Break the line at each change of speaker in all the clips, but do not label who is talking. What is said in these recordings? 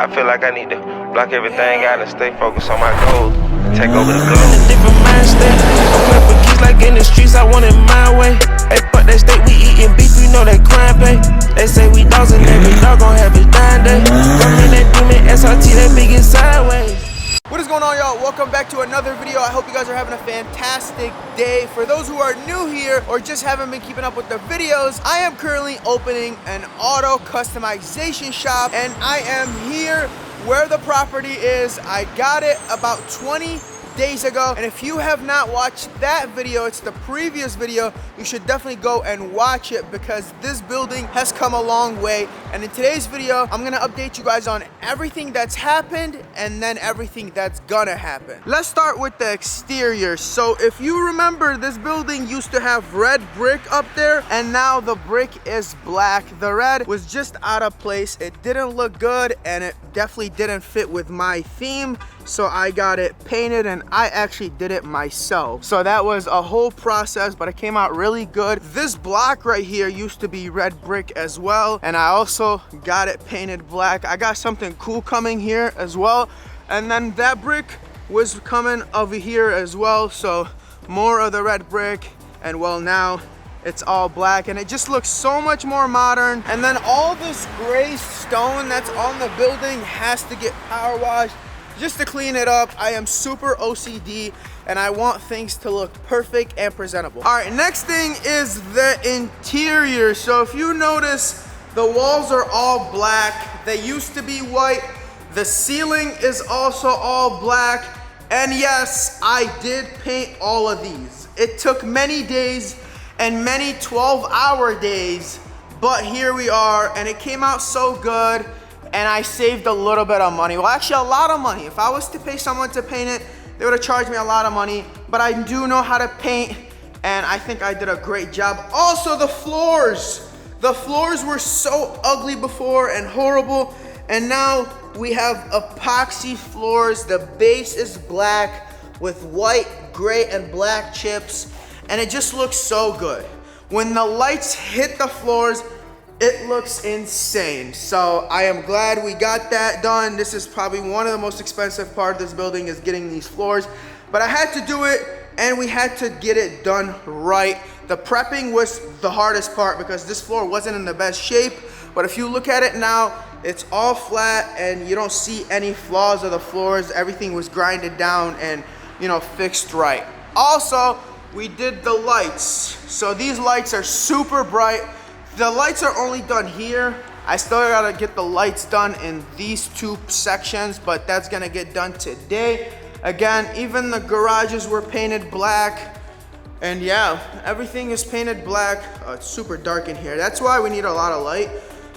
I feel like I need to block everything out and stay focused on my goals. Take over the globe.
In a different mind state. I'm playing for keys like in the streets, I want it my way. Hey, fuck that steak, we eating beef, we know that crime pay. They say we dogs and every dog gon' have his dying day. Rockin' that demon SRT, that big is sideways.
What is going on, y'all? Welcome back to another video. I hope you guys are having a fantastic day. For those who are new here or just haven't been keeping up with the videos, I am currently opening an auto customization shop, and I am here where the property is. I got it about 20 days ago, and if you have not watched that video, it's the previous video, you should definitely go and watch it because this building has come a long way. And in today's video, I'm gonna update you guys on everything that's happened and then everything that's gonna happen. Let's start with the exterior. So if you remember, this building used to have red brick up there, and now the brick is black. The red was just out of place. It didn't look good, and it definitely didn't fit with my theme, so I got it painted, and I actually did it myself. So that was a whole process, but it came out really good. This block right here used to be red brick as well, and I also got it painted black. I got something cool coming here as well, and then that brick was coming over here as well, so more of the red brick, and well, now it's all black, and it just looks so much more modern. And then all this gray stone that's on the building has to get power washed just to clean it up. I am super OCD, and I want things to look perfect and presentable. All right, next thing is the interior. So if you notice, the walls are all black. They used to be white. The ceiling is also all black. And yes, I did paint all of these. It took many days and many 12-hour days, but here we are, and it came out so good, and I saved a little bit of money. Well, actually a lot of money. If I was to pay someone to paint it, they would have charged me a lot of money, but I do know how to paint, and I think I did a great job. Also, the floors. The floors were so ugly before and horrible, and now we have epoxy floors. The base is black with white, gray, and black chips, and it just looks so good. When the lights hit the floors, it looks insane. So I am glad we got that done. This is probably one of the most expensive parts of this building, is getting these floors, but I had to do it, and we had to get it done right. The prepping was the hardest part because this floor wasn't in the best shape, but if you look at it now, it's all flat and you don't see any flaws of the floors. Everything was grinded down and, you know, fixed right. Also, we did the lights. So these lights are super bright. The lights are only done here. I still gotta get the lights done in these two sections, but that's gonna get done today. Again, even the garages were painted black. And yeah, everything is painted black. It's super dark in here. That's why we need a lot of light.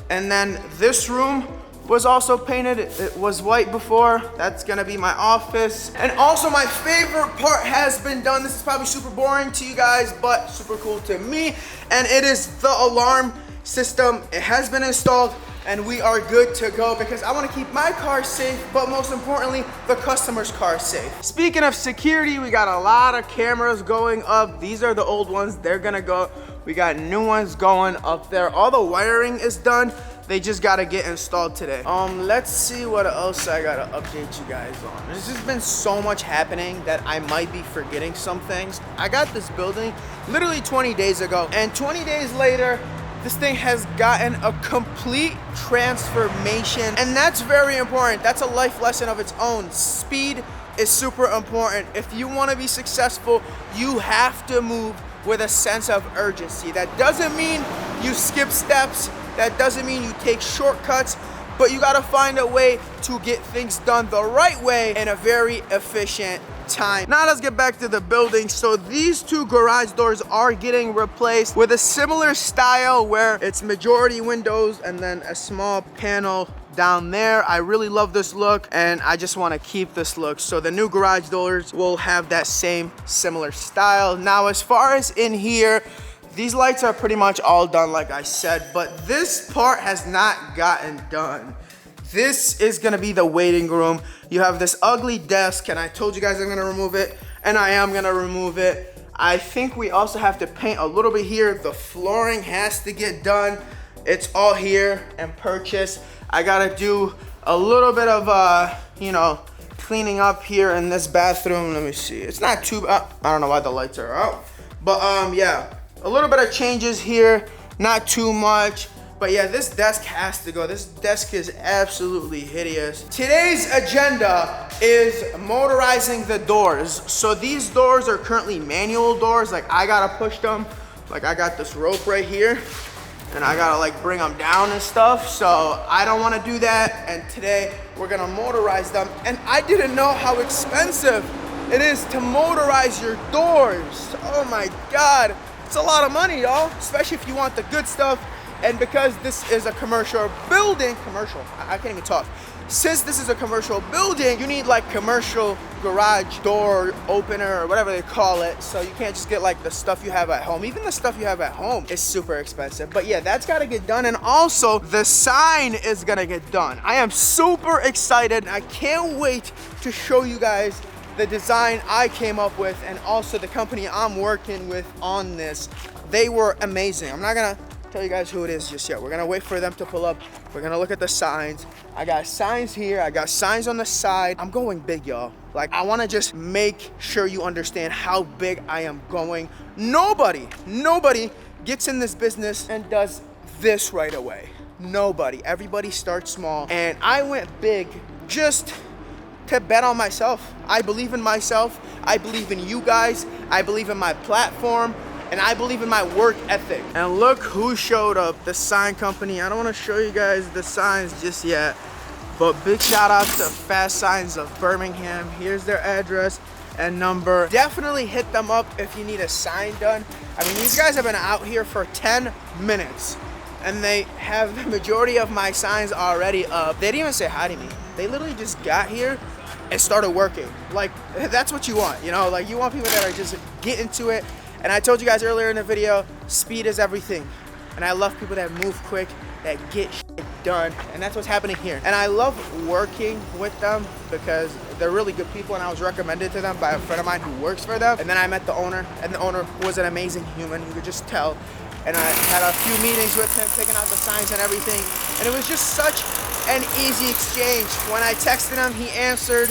And then this room was also painted. It was white before. That's gonna be my office. And also my favorite part has been done. This is probably super boring to you guys, but super cool to me. And it is the alarm system. It has been installed, and we are good to go because I wanna keep my car safe, but most importantly, the customer's car safe. Speaking of security, we got a lot of cameras going up. These are the old ones, they're gonna go. We got new ones going up there. All the wiring is done. They just gotta get installed today. Let's see what else I gotta update you guys on. There's just been so much happening that I might be forgetting some things. I got this building literally 20 days ago, and 20 days later, this thing has gotten a complete transformation, and that's very important. That's a life lesson of its own. Speed is super important. If you wanna be successful, you have to move with a sense of urgency. That doesn't mean you skip steps. That doesn't mean you take shortcuts, but you gotta find a way to get things done the right way in a very efficient time. Now let's get back to the building. So these two garage doors are getting replaced with a similar style where it's majority windows and then a small panel down there. I really love this look, and I just want to keep this look. So the new garage doors will have that same similar style. Now as far as in here, these lights are pretty much all done like I said, but this part has not gotten done. This is gonna be the waiting room. You have this ugly desk, and I told you guys I'm gonna remove it, and I am gonna remove it. I think we also have to paint a little bit here. The flooring has to get done. It's all here and purchased. I gotta do a little bit of, you know, cleaning up here in this bathroom. Let me see. It's not too, I don't know why the lights are out. But yeah, a little bit of changes here. Not too much. But yeah, this desk has to go. This desk is absolutely hideous. Today's agenda is motorizing the doors. So these doors are currently manual doors. Like I gotta push them. Like I got this rope right here and I gotta like bring them down and stuff. So I don't wanna do that. And today we're gonna motorize them. And I didn't know how expensive it is to motorize your doors. Oh my God, it's a lot of money, y'all. Especially if you want the good stuff. And because this is a commercial building, I can't even talk. Since this is a commercial building, you need like commercial garage door opener or whatever they call it. So you can't just get like the stuff you have at home. Even the stuff you have at home is super expensive. But yeah, that's gotta get done. And also the sign is gonna get done. I am super excited. I can't wait to show you guys the design I came up with and also the company I'm working with on this. They were amazing. I'm not gonna tell you guys who it is just yet. We're gonna wait for them to pull up. We're gonna look at the signs. I got signs here. I got signs on the side. I'm going big, y'all. Like, I wanna just make sure you understand how big I am going. Nobody gets in this business and does this right away. Nobody. Everybody starts small. And I went big just to bet on myself. I believe in myself. I believe in you guys. I believe in my platform. And I believe in my work ethic. And look who showed up, the sign company. I don't wanna show you guys the signs just yet, but big shout out to Fast Signs of Birmingham. Here's their address and number. Definitely hit them up if you need a sign done. I mean, these guys have been out here for 10 minutes and they have the majority of my signs already up. They didn't even say hi to me. They literally just got here and started working. Like, that's what you want, you know? Like, you want people that are just getting to it. And I told you guys earlier in the video, speed is everything. And I love people that move quick, that get shit done. And that's what's happening here. And I love working with them because they're really good people and I was recommended to them by a friend of mine who works for them. And then I met the owner and the owner was an amazing human, you could just tell. And I had a few meetings with him, taking out the signs and everything. And it was just such an easy exchange. When I texted him, he answered.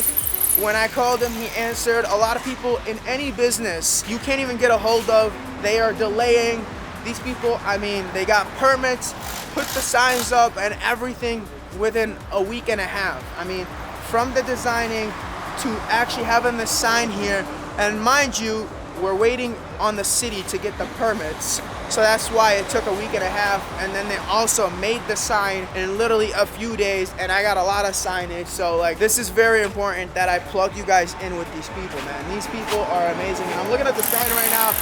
When I called him, he answered. A lot of people in any business, you can't even get a hold of. They are delaying. These people, I mean, they got permits, put the signs up and everything within a week and a half. I mean, from the designing to actually having the sign here. And mind you, we're waiting on the city to get the permits. So that's why it took a week and a half. And then they also made the sign in literally a few days. And I got a lot of signage. So like, this is very important that I plug you guys in with these people, man. These people are amazing. And I'm looking at the sign right now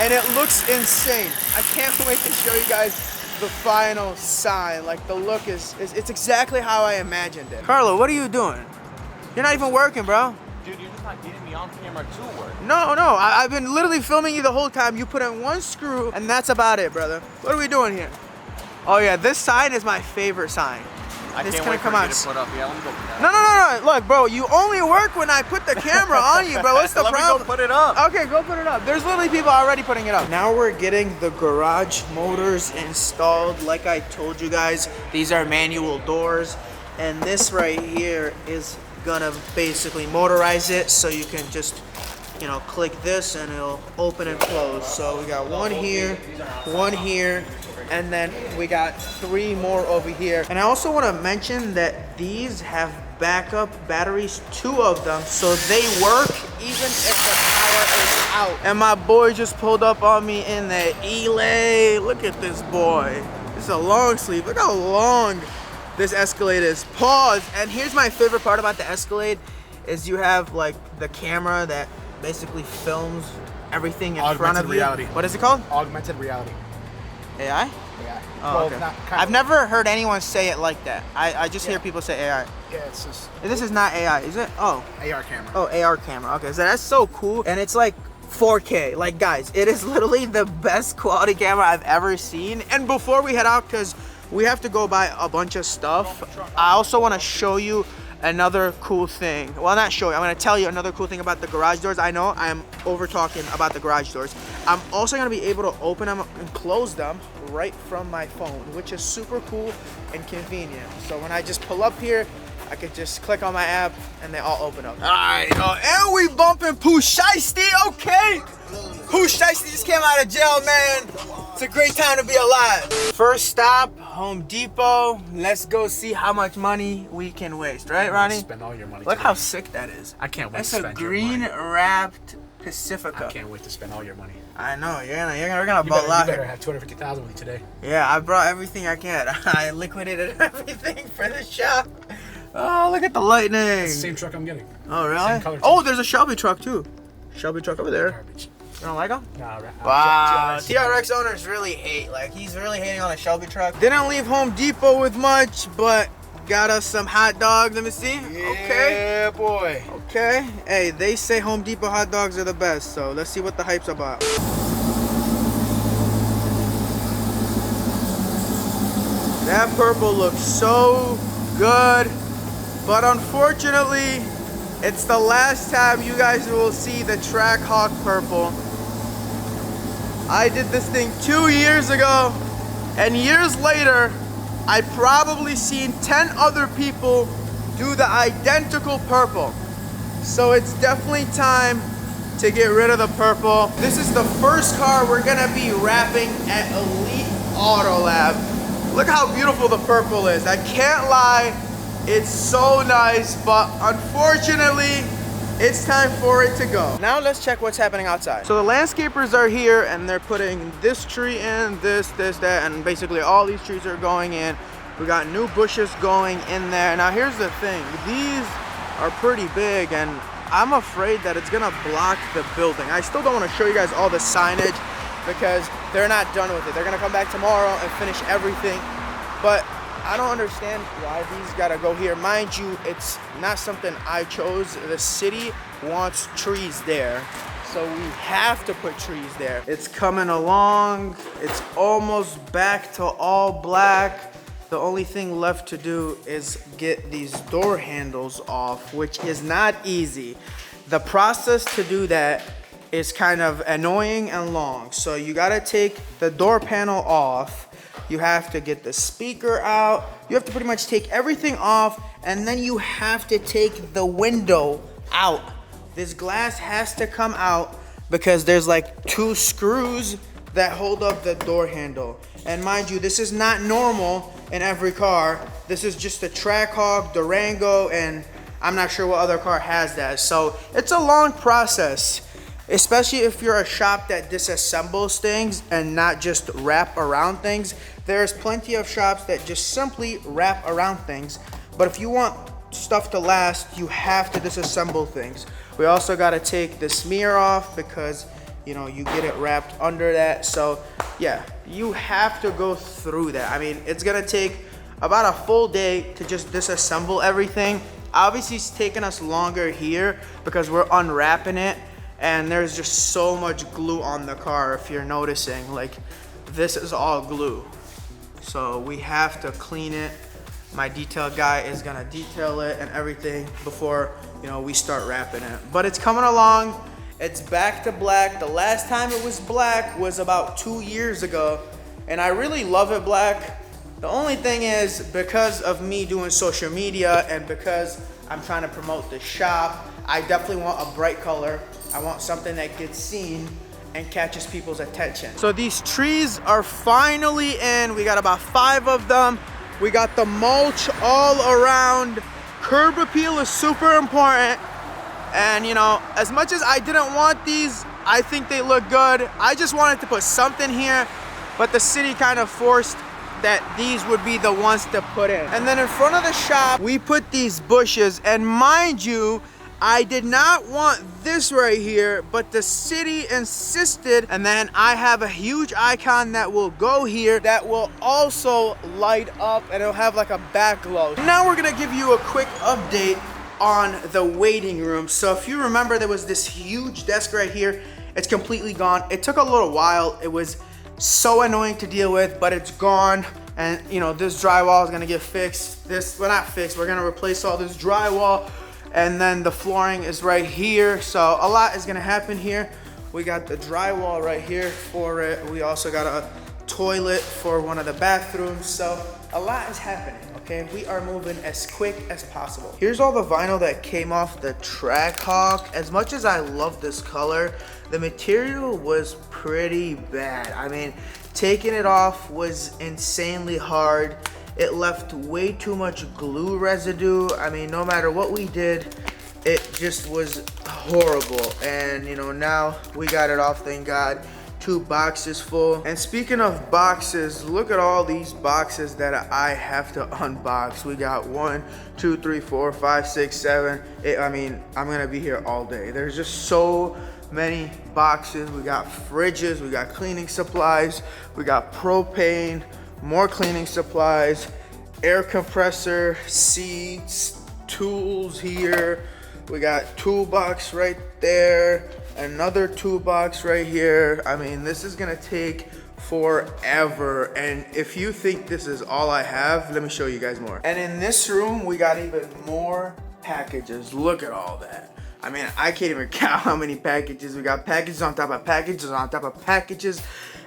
and it looks insane. I can't wait to show you guys the final sign. Like the look it's exactly how I imagined it. Carlo, what are you doing? You're not even working, bro.
Dude, you're just not getting me on camera to work.
No, I've been literally filming you the whole time. You put in one screw and that's about it, brother. What are we doing here? Oh yeah, this sign is my favorite sign.
I can't wait for you to put up. Yeah, let me go put that.
No. Look, bro, you only work when I put the camera on you, bro. What's the problem?
Let me go put it up.
Okay, go put it up. There's literally people already putting it up. Now we're getting the garage motors installed. Like I told you guys, these are manual doors. And this right here is gonna basically motorize it, so you can just, you know, click this and it'll open and close. So we got one here, and then we got 3 more over here. And I also want to mention that these have backup batteries, 2 of them, so they work even if the power is out. And my boy just pulled up on me in the Elay. Look at this boy. This is a long sleeve. Look how long this Escalade is. Pause. And here's my favorite part about the Escalade is you have like the camera that basically films everything in front of you.
Reality.
What is it called?
Augmented reality.
AI?
AI.
Oh,
well,
okay. I've never heard anyone say it like that. I just hear people say AI.
Yeah, it's just...
This is not AI, is it? Oh.
AR camera.
Oh, AR camera. Okay, so that's so cool. And it's like 4K. Like, guys, it is literally the best quality camera I've ever seen. And before we head out, because we have to go buy a bunch of stuff, I also want to show you another cool thing. Well, not show you, I'm going to tell you another cool thing about the garage doors. I know I'm over talking about the garage doors. I'm also going to be able to open them and close them right from my phone, which is super cool and convenient. So when I just pull up here, I could just click on my app and they all open up. All right, and we bumping Pooh Shiesty, okay? Pooh Shiesty just came out of jail, man. It's a great time to be alive. First stop, Home Depot. Let's go see how much money we can waste, right, Ronnie?
Spend all your money.
Look
today.
how sick that is.
I can't wait
That's
to spend your money.
That's a green wrapped Pacifica.
I can't wait to spend all your money.
I know, we're gonna
You better have 250,000 with you today.
Yeah, I brought everything I can. I liquidated everything for the shop. Oh, look at the lightning.
It's the same truck I'm getting.
Oh, really?
Same color
Oh,
too.
there's a Shelby truck too. Shelby truck over there.
Garbage.
You don't like them?
Nah,
Wow, TRX owners really hate. Like, he's really hating on a Shelby truck. Didn't leave Home Depot with much, but got us some hot dogs. Let me see.
Yeah, boy.
Okay. Hey, they say Home Depot hot dogs are the best, so let's see what the hype's about. That purple looks so good, but unfortunately, it's the last time you guys will see the Trackhawk purple. I did this thing 2 years ago, and years later, I probably seen 10 other people do the identical purple. So it's definitely time to get rid of the purple. This is the first car we're gonna be wrapping at Elite Auto Lab. Look how beautiful the purple is. I can't lie, it's so nice, but unfortunately, it's time for it to go. Now let's check what's happening outside. So the landscapers are here and they're putting this tree in, this, that, and basically all these trees are going in. We got new bushes going in there. Now here's the thing, these are pretty big and I'm afraid that it's gonna block the building. I still don't wanna show you guys all the signage because they're not done with it. They're gonna come back tomorrow and finish everything. But I don't understand why these gotta go here. Mind you, it's not something I chose. The city wants trees there, so we have to put trees there. It's coming along. It's almost back to all black. The only thing left to do is get these door handles off, which is not easy. The process to do that is kind of annoying and long. So you gotta take the door panel off. You have to get the speaker out. You have to pretty much take everything off, and then you have to take the window out. This glass has to come out because there's like 2 screws that hold up the door handle. And mind you, this is not normal in every car. This is just a Trackhawk, Durango, and I'm not sure what other car has that. So it's a long process, especially if you're a shop that disassembles things and not just wrap around things. There's plenty of shops that just simply wrap around things. But if you want stuff to last, you have to disassemble things. We also gotta take the smear off because, you know, you get it wrapped under that. So yeah, you have to go through that. I mean, it's gonna take about a full day to just disassemble everything. Obviously, it's taking us longer here because we're unwrapping it. And there's just so much glue on the car, if you're noticing. Like, this is all glue. So we have to clean it. My detail guy is gonna detail it and everything before, you know, we start wrapping it. But it's coming along. It's back to black. The last time it was black was about 2 years ago. And I really love it black. The only thing is, because of me doing social media and because I'm trying to promote the shop, I definitely want a bright color. I want something that gets seen and catches people's attention. So these trees are finally in. We got about 5 of them. We got the mulch all around. Curb appeal is super important. And you know, as much as I didn't want these, I think they look good. I just wanted to put something here, but the city kind of forced that these would be the ones to put in. And then in front of the shop, we put these bushes, and mind you, I did not want this right here, but the city insisted. And then I have a huge icon that will go here that will also light up, and it'll have like a back glow. Now we're gonna give you a quick update on the waiting room. So if you remember, there was this huge desk right here. It's completely gone. It took a little while. It was so annoying to deal with, but it's gone. And you know, this drywall is gonna get fixed. Well, not fixed, we're gonna replace all this drywall. And then the flooring is right here. So a lot is gonna happen here. We got the drywall right here for it. We also got a toilet for one of the bathrooms. So a lot is happening, okay? We are moving as quick as possible. Here's all the vinyl that came off the Trackhawk. As much as I love this color, the material was pretty bad. I mean, taking it off was insanely hard. It left way too much glue residue. I mean, no matter what we did, it just was horrible. And you know, now we got it off, thank God. 2 boxes full. And speaking of boxes, look at all these boxes that I have to unbox. We got 1, 2, 3, 4, 5, 6, 7, 8. I mean, I'm gonna be here all day. There's just so many boxes. We got fridges, we got cleaning supplies, we got propane, more cleaning supplies, air compressor, seats, tools here. We got toolbox right there, another toolbox right here. I mean, this is gonna take forever. And if you think this is all I have, let me show you guys more. And in this room, we got even more packages. Look at all that. I mean, I can't even count how many packages. We got packages on top of packages on top of packages.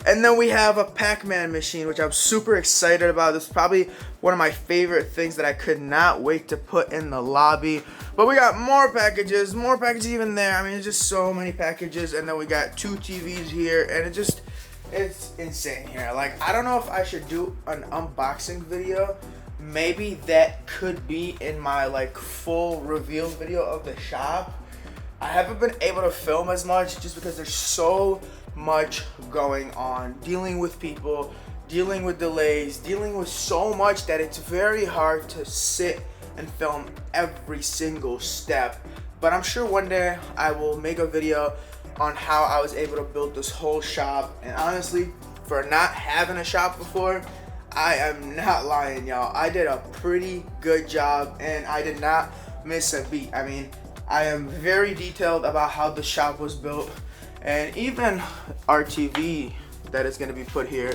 And then we have a Pac-Man machine, which I'm super excited about. This is probably one of my favorite things that I could not wait to put in the lobby. But we got more packages even there. I mean, it's just so many packages. And then we got 2 TVs here, and it's insane here. Like, I don't know if I should do an unboxing video. Maybe that could be in my like full reveal video of the shop. I haven't been able to film as much just because there's so much going on, dealing with people, dealing with delays, dealing with so much that it's very hard to sit and film every single step. But I'm sure one day I will make a video on how I was able to build this whole shop. And honestly, for not having a shop before, I am not lying, y'all. I did a pretty good job and I did not miss a beat. I mean, I am very detailed about how the shop was built. And even our TV that is gonna be put here,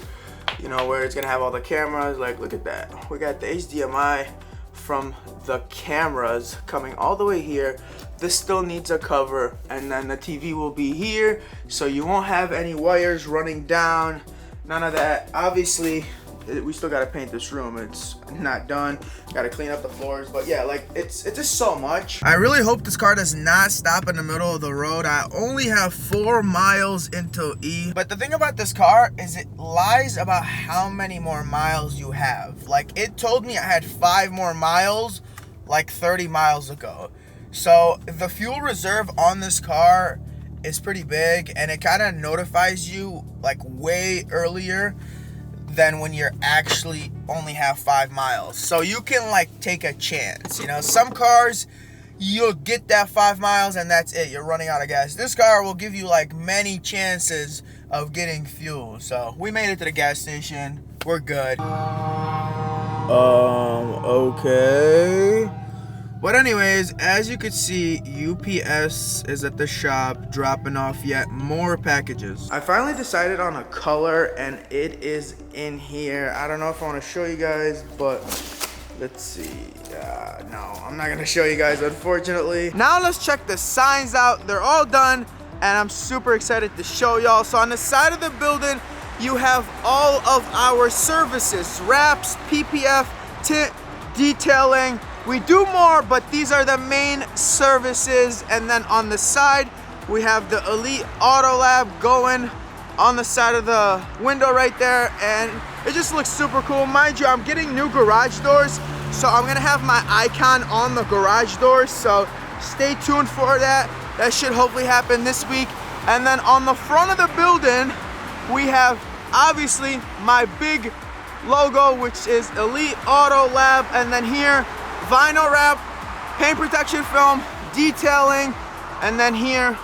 you know, where it's gonna have all the cameras. Like, look at that. We got the HDMI from the cameras coming all the way here. This still needs a cover, and then the TV will be here, so you won't have any wires running down, none of that. Obviously, we still gotta paint this room. It's not done. Gotta clean up the floors, but yeah, like it's just so much. I really hope this car does not stop in the middle of the road. I only have 4 miles into E, but the thing about this car is it lies about how many more miles you have. Like, it told me I had 5 more miles like 30 miles ago. So the fuel reserve on this car is pretty big, and it kind of notifies you like way earlier than when you're actually only have 5 miles. So you can like take a chance. You know, some cars, you'll get that 5 miles and that's it. You're running out of gas. This car will give you like many chances of getting fuel. So we made it to the gas station. We're good. Okay. But anyways, as you could see, UPS is at the shop dropping off yet more packages. I finally decided on a color and it is in here. I don't know if I want to show you guys, but let's see. No, I'm not gonna show you guys, unfortunately. Now let's check the signs out. They're all done and I'm super excited to show y'all. So on the side of the building, you have all of our services: wraps, PPF, tint, detailing. We do more, but these are the main services. And then on the side, we have the Elite Auto Lab going on the side of the window right there. And it just looks super cool. Mind you, I'm getting new garage doors, so I'm gonna have my icon on the garage doors. So stay tuned for that. That should hopefully happen this week. And then on the front of the building, we have obviously my big logo, which is Elite Auto Lab. And then here, vinyl wrap, paint protection film, detailing, and then here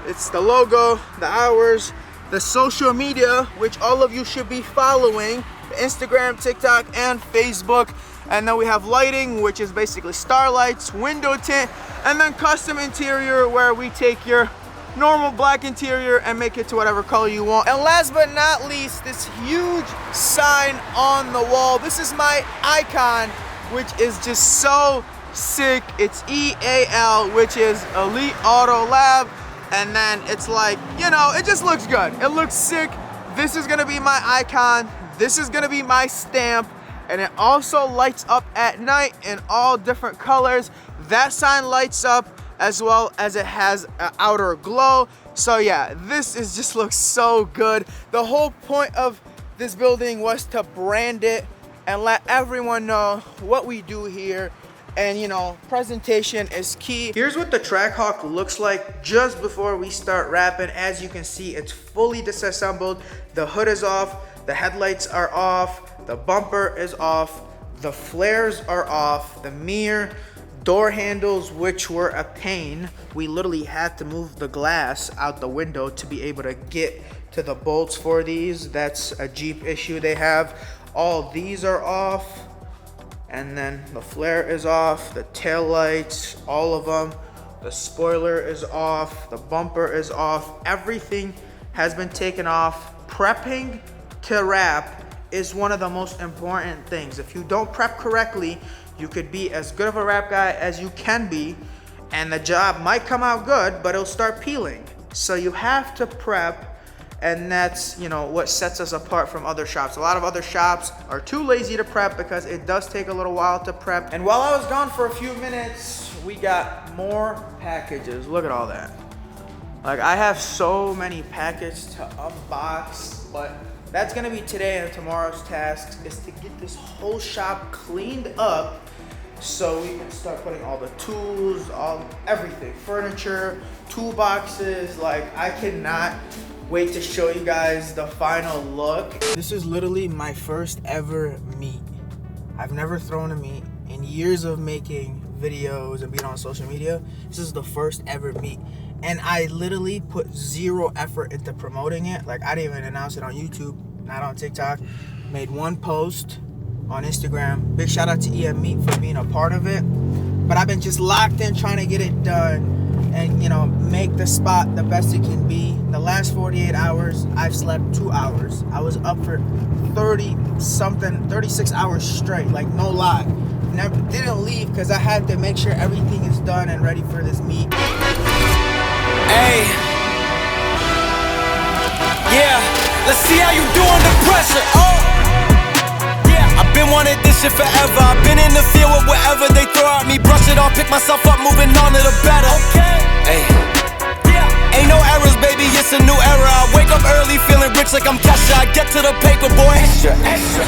it's the logo, the hours, the social media, which all of you should be following: Instagram, TikTok, and Facebook. And then we have lighting, which is basically starlights, window tint, and then custom interior, where we take your normal black interior and make it to whatever color you want. And last but not least, this huge sign on the wall. This is my icon, which is just so sick. It's EAL, which is Elite Auto Lab. And then it's like, you know, it just looks good. It looks sick. This is gonna be my icon. This is gonna be my stamp. and it also lights up at night in all different colors. That sign lights up as well as it has an outer glow. So yeah, this just looks so good. The whole point of this building was to brand it and let everyone know what we do here. And you know, presentation is key. Here's what the Trackhawk looks like just before we start wrapping. As you can see, it's fully disassembled. The hood is off, the headlights are off, the bumper is off, the flares are off, the mirror, door handles, which were a pain. We literally had to move the glass out the window to be able to get to the bolts for these. That's a Jeep issue they have. All these are off. And then the flare is off, the tail lights, all of them. The spoiler is off, the bumper is off. Everything has been taken off. Prepping to wrap is one of the most important things. If you don't prep correctly, you could be as good of a wrap guy as you can be, and the job might come out good, but it'll start peeling. So you have to prep. And that's, you know, what sets us apart from other shops. A lot of other shops are too lazy to prep because it does take a little while to prep. And while I was gone for a few minutes, we got more packages. Look at all that. Like, I have so many packages to unbox, but that's gonna be today and tomorrow's task, is to get this whole shop cleaned up so we can start putting all the tools, everything, furniture, toolboxes. Like, I cannot wait to show you guys the final look. This is literally my first ever meet. I've never thrown a meet. In years of making videos and being on social media, this is the first ever meet. And I literally put zero effort into promoting it. Like, I didn't even announce it on YouTube, not on TikTok. Made one post on Instagram. Big shout out to EM Meet for being a part of it. But I've been just locked in trying to get it done and, you know, make the spot the best it can be. The last 48 hours, I've slept 2 hours. I was up for 36 hours straight, like, no lie. Didn't leave because I had to make sure everything is done and ready for this meet.
Hey. Yeah, let's see how you do under pressure. Oh. Yeah, I've been wanting this shit forever. I've been in the field with whatever they throw at me. Brush it off, pick myself up, moving on to the better. Okay. Hey. Yeah. Ain't no errors, baby, it's a new era. I wake up early, feeling rich like I'm Kesha. I get to the paper, boy. Extra, extra.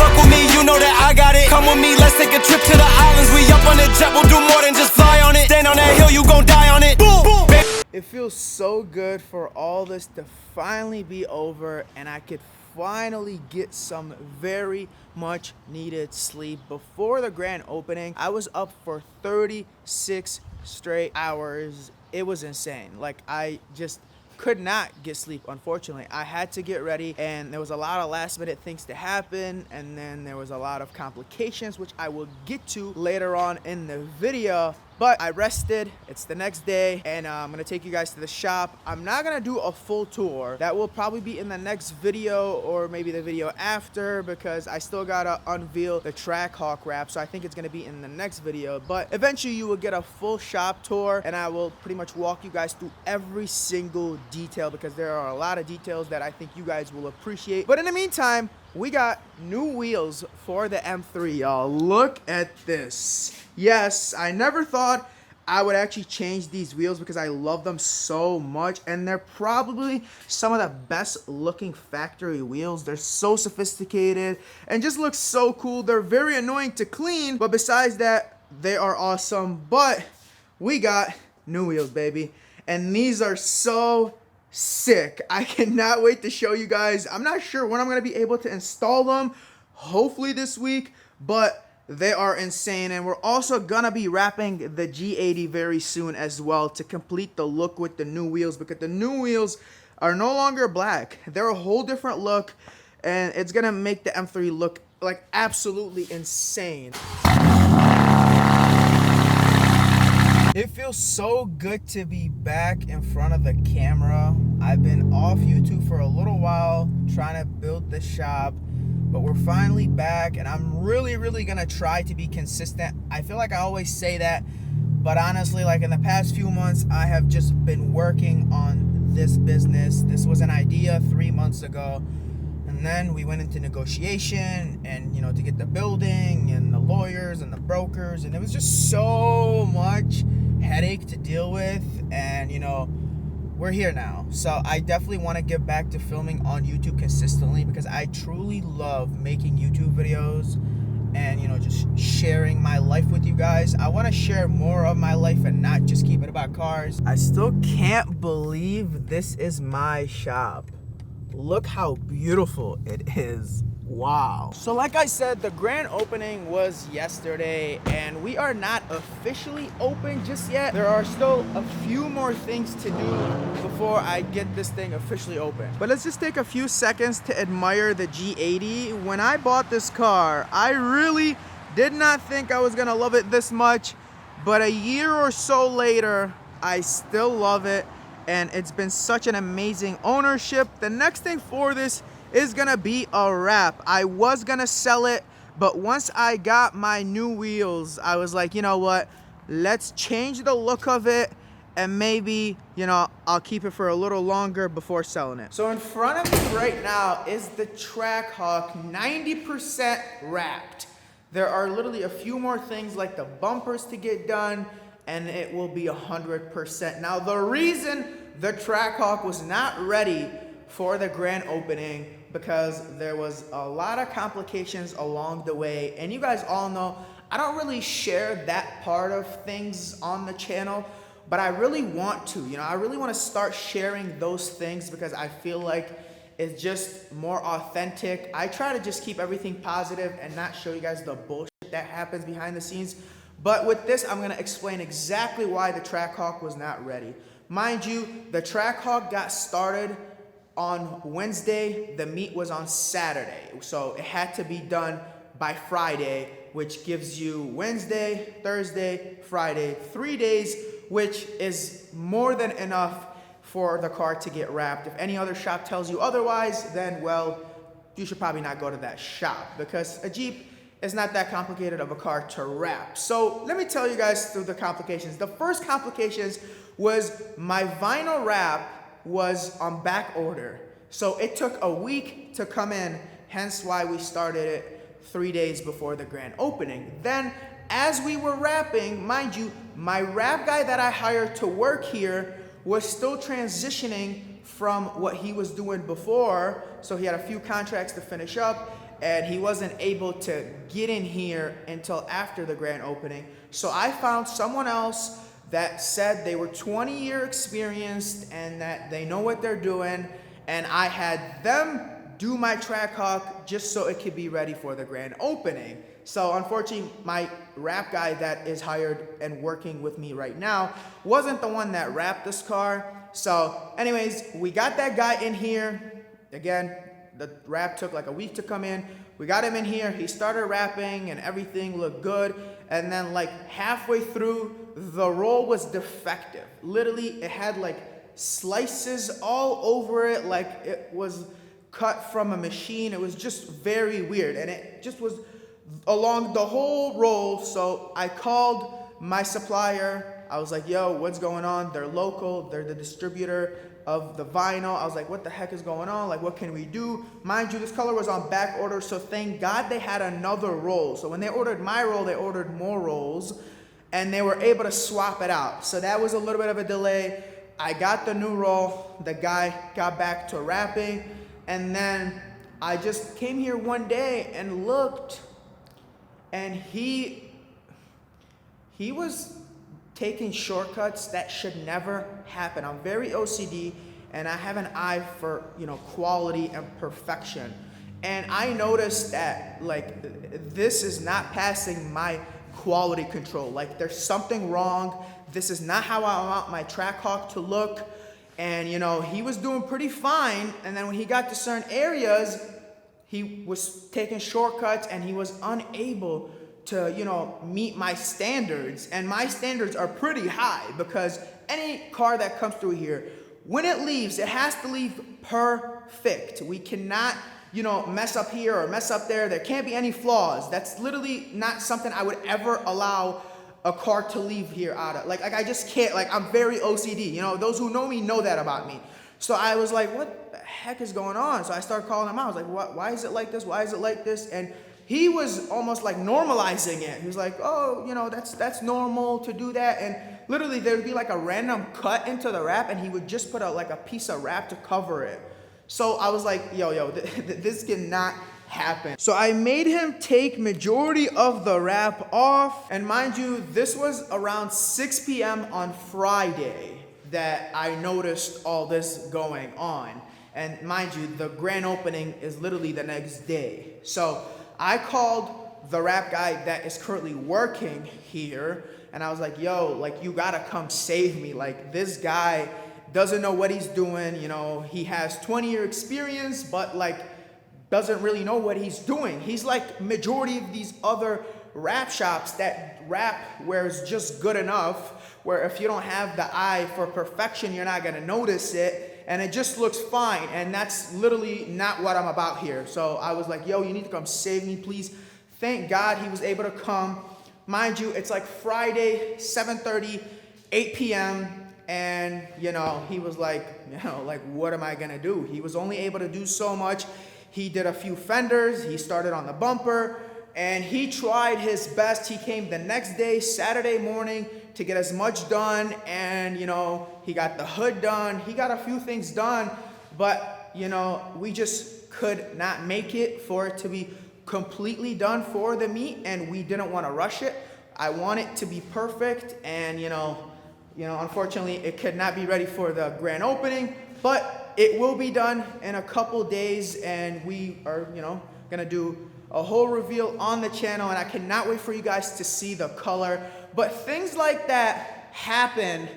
Fuck with me, you know that I got it. Come with me, let's take a trip to the islands. We up on the jet, we'll do more than just fly on it. Stand on that hill, you gon' die on it. Boom, boom.
It feels so good for all this to finally be over, and I could finally get some very much needed sleep. Before the grand opening, I was up for 36 straight hours. It was insane. Like, I just could not get sleep, unfortunately. I had to get ready, and there was a lot of last minute things to happen, and then there was a lot of complications, which I will get to later on in the video. But I rested, it's the next day, and I'm gonna take you guys to the shop. I'm not gonna do a full tour. That will probably be in the next video or maybe the video after, because I still gotta unveil the Trackhawk wrap, so I think it's gonna be in the next video. But eventually you will get a full shop tour, and I will pretty much walk you guys through every single detail, because there are a lot of details that I think you guys will appreciate. But in the meantime, we got new wheels for the M3, y'all. Look at this. Yes, I never thought I would actually change these wheels because I love them so much, and they're probably some of the best looking factory wheels. They're so sophisticated and just look so cool. They're very annoying to clean, but besides that, they are awesome. But we got new wheels, baby, and these are so sick. I cannot wait to show you guys. I'm not sure when I'm gonna be able to install them, hopefully this week, but they are insane. And we're also gonna be wrapping the G80 very soon as well to complete the look with the new wheels, because the new wheels are no longer black. They're a whole different look, and it's gonna make the M3 look like absolutely insane. It feels so good to be back in front of the camera. I've been off YouTube for a little while trying to build the shop, but we're finally back, and I'm really gonna try to be consistent. I feel like I always say that, but honestly, like in the past few months, I have just been working on this business. This was an idea 3 months ago, and And then we went into negotiation and, you know, to get the building and the lawyers and the brokers. And it was just so much headache to deal with. And, you know, we're here now. So I definitely want to get back to filming on YouTube consistently because I truly love making YouTube videos and, you know, just sharing my life with you guys. I want to share more of my life and not just keep it about cars. I still can't believe this is my shop. Look how beautiful it is. Wow. So like I said, the grand opening was yesterday and we are not officially open just yet. There are still a few more things to do before I get this thing officially open. But let's just take a few seconds to admire the G80. When I bought this car, I really did not think I was gonna love it this much, but a year or so later, I still love it. And it's been such an amazing ownership. The next thing for this is gonna be a wrap. I was gonna sell it, but once I got my new wheels, I was like, you know what? Let's change the look of it and maybe, you know, I'll keep it for a little longer before selling it. So in front of me right now is the Trackhawk 90% wrapped. There are literally a few more things like the bumpers to get done and it will be 100%. Now, the reason the Trackhawk was not ready for the grand opening because there was a lot of complications along the way. And you guys all know, I don't really share that part of things on the channel, but I really want to, you know, I really want to start sharing those things because I feel like it's just more authentic. I try to just keep everything positive and not show you guys the bullshit that happens behind the scenes. But with this, I'm gonna explain exactly why the Trackhawk was not ready. Mind you, the Trackhawk got started on Wednesday, the meet was on Saturday. So it had to be done by Friday, which gives you Wednesday, Thursday, Friday, 3 days, which is more than enough for the car to get wrapped. If any other shop tells you otherwise, then well, you should probably not go to that shop because a Jeep is not that complicated of a car to wrap. So let me tell you guys through the complications. The first complications was my vinyl wrap was on back order. So it took a week to come in, hence why we started it 3 days before the grand opening. Then as we were wrapping, mind you, my wrap guy that I hired to work here was still transitioning from what he was doing before. So he had a few contracts to finish up and he wasn't able to get in here until after the grand opening. So I found someone else that said they were 20-year experienced and that they know what they're doing, and I had them do my Trackhawk just so it could be ready for the grand opening. So unfortunately, my wrap guy that is hired and working with me right now wasn't the one that wrapped this car. So anyways, we got that guy in here. Again, the wrap took like a week to come in. We got him in here, he started wrapping and everything looked good. And then like halfway through, the roll was defective. Literally, it had like slices all over it, like it was cut from a machine. It was just very weird. And it just was along the whole roll. So I called my supplier. I was like, yo, what's going on? They're local, they're the distributor of the vinyl. I was like, what the heck is going on? Like, what can we do? Mind you, this color was on back order, so thank God they had another roll. So when they ordered my roll, they ordered more rolls, and they were able to swap it out. So that was a little bit of a delay. I got the new roll, the guy got back to wrapping, and then I just came here one day and looked, and he was taking shortcuts that should never happen. I'm very OCD and I have an eye for, you know, quality and perfection. And I noticed that like this is not passing my quality control. Like there's something wrong. This is not how I want my Trackhawk to look. And you know, he was doing pretty fine. And then when he got to certain areas, he was taking shortcuts and he was unable to, you know, meet my standards. And my standards are pretty high because any car that comes through here, when it leaves, it has to leave perfect. We cannot, you know, mess up here or mess up there. There can't be any flaws. That's literally not something I would ever allow a car to leave here out of. Like I just can't, like I'm very OCD. You know, those who know me know that about me. So I was like, what the heck is going on? So I started calling him out. I was like, what? Why is it like this? Why is it like this? And he was almost like normalizing it. He was like, oh, you know, that's normal to do that. And literally there would be like a random cut into the wrap and he would just put like a piece of wrap to cover it. So I was like, yo, this cannot happen. So I made him take majority of the wrap off. And mind you, this was around 6 p.m. on Friday that I noticed all this going on. And mind you, the grand opening is literally the next day. So I called the wrap guy that is currently working here. And I was like, yo, like, you gotta come save me. Like, this guy doesn't know what he's doing. You know, he has 20-year experience, but like, doesn't really know what he's doing. He's like majority of these other wrap shops that wrap where it's just good enough, where if you don't have the eye for perfection, you're not gonna notice it, and it just looks fine. And that's literally not what I'm about here. So I was like, yo, you need to come save me, please. Thank God he was able to come. Mind you, it's like Friday, 7:30, 8 p.m. And, you know, he was like, you know, like, what am I gonna do? He was only able to do so much. He did a few fenders, he started on the bumper, and he tried his best. He came the next day, Saturday morning, to get as much done. And, you know, he got the hood done. He got a few things done, but, you know, we just could not make it for it to be completely done for the meet, and we didn't want to rush it. I want it to be perfect, and, you know, unfortunately, it could not be ready for the grand opening, but it will be done in a couple days, and we are, you know, gonna do a whole reveal on the channel, and I cannot wait for you guys to see the color. But things like that happen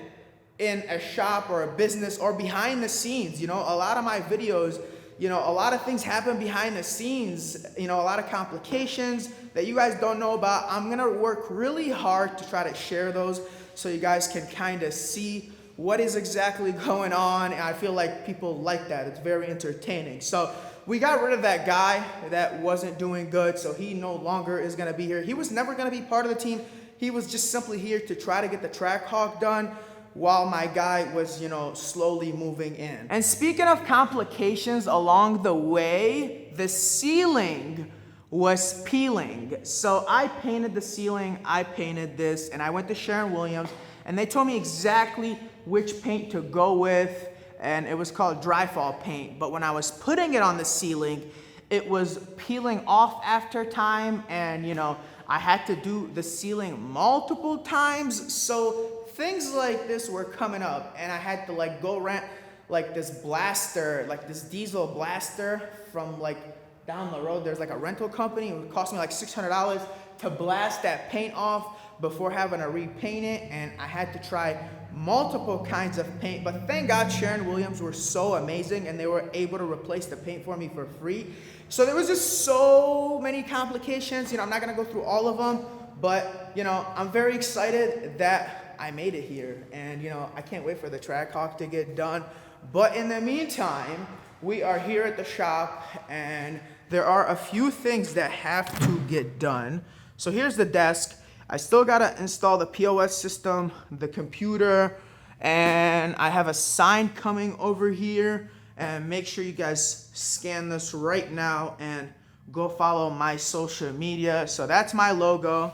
in a shop or a business or behind the scenes. You know, a lot of my videos, you know, a lot of things happen behind the scenes, you know, a lot of complications that you guys don't know about. I'm gonna work really hard to try to share those so you guys can kind of see what is exactly going on. And I feel like people like that. It's very entertaining. So we got rid of that guy that wasn't doing good, so he no longer is gonna be here. He was never gonna be part of the team. He was just simply here to try to get the Trackhawk done while my guy was, you know, slowly moving in. And speaking of complications along the way, the ceiling was peeling. So I painted the ceiling, I painted this, and I went to Sherwin-Williams, and they told me exactly which paint to go with, and it was called dry fall paint. But when I was putting it on the ceiling, it was peeling off after time, and, you know, I had to do the ceiling multiple times. So things like this were coming up, and I had to like go rent like this blaster, like this diesel blaster from like down the road. There's like a rental company. It would cost me like $600 to blast that paint off before having to repaint it. And I had to try multiple kinds of paint, but thank God Sherwin-Williams were so amazing and they were able to replace the paint for me for free. So there was just so many complications. You know, I'm not gonna go through all of them, but, you know, I'm very excited that I made it here, and, you know, I can't wait for the Trackhawk to get done. But in the meantime, we are here at the shop, and there are a few things that have to get done. So here's the desk. I still gotta install the POS system, the computer, and I have a sign coming over here. And make sure you guys scan this right now and go follow my social media. So that's my logo,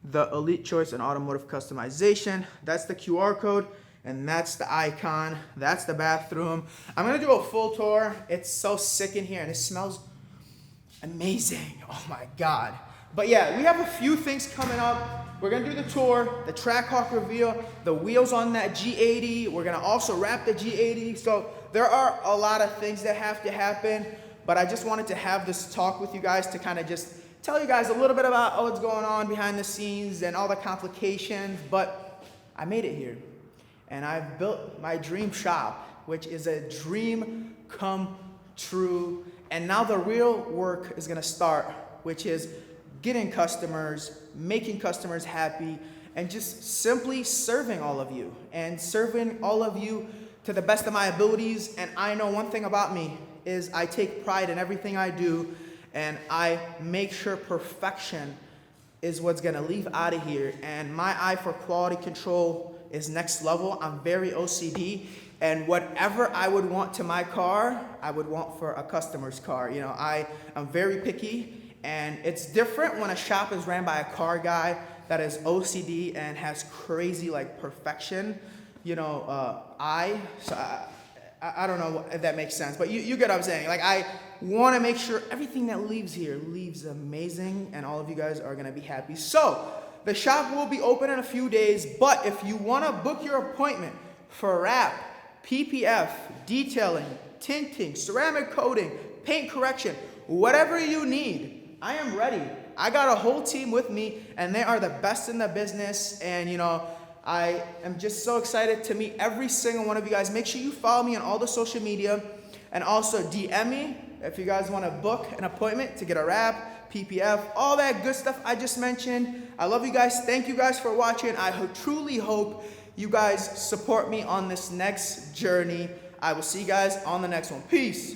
the Elite Choice and Automotive Customization. That's the QR code, and that's the icon. That's the bathroom. I'm gonna do a full tour. It's so sick in here, and it smells amazing. Oh my God. But yeah, we have a few things coming up. We're gonna do the tour, the Trackhawk reveal, the wheels on that G80. We're gonna also wrap the G80. So there are a lot of things that have to happen, but I just wanted to have this talk with you guys to kind of just tell you guys a little bit about what's going on behind the scenes and all the complications. But I made it here, and I've built my dream shop, which is a dream come true. And now the real work is gonna start, which is getting customers, making customers happy, and just simply serving all of you, and serving all of you to the best of my abilities. And I know one thing about me is I take pride in everything I do, and I make sure perfection is what's gonna leave out of here. And my eye for quality control is next level. I'm very OCD, And whatever I would want to my car, I would want for a customer's car. You know, I'm very picky, and it's different when a shop is ran by a car guy that is OCD and has crazy like perfection. You know, I don't know if that makes sense, but you get what I'm saying. Like, I want to make sure everything that leaves here leaves amazing, and all of you guys are going to be happy. So the shop will be open in a few days, but if you want to book your appointment for wrap, PPF, detailing, tinting, ceramic coating, paint correction, whatever you need, I am ready. I got a whole team with me, and they are the best in the business. And you know, I am just so excited to meet every single one of you guys. Make sure you follow me on all the social media, and also DM me if you guys want to book an appointment to get a wrap, PPF, all that good stuff I just mentioned. I love you guys. Thank you guys for watching. I truly hope you guys support me on this next journey. I will see you guys on the next one. Peace.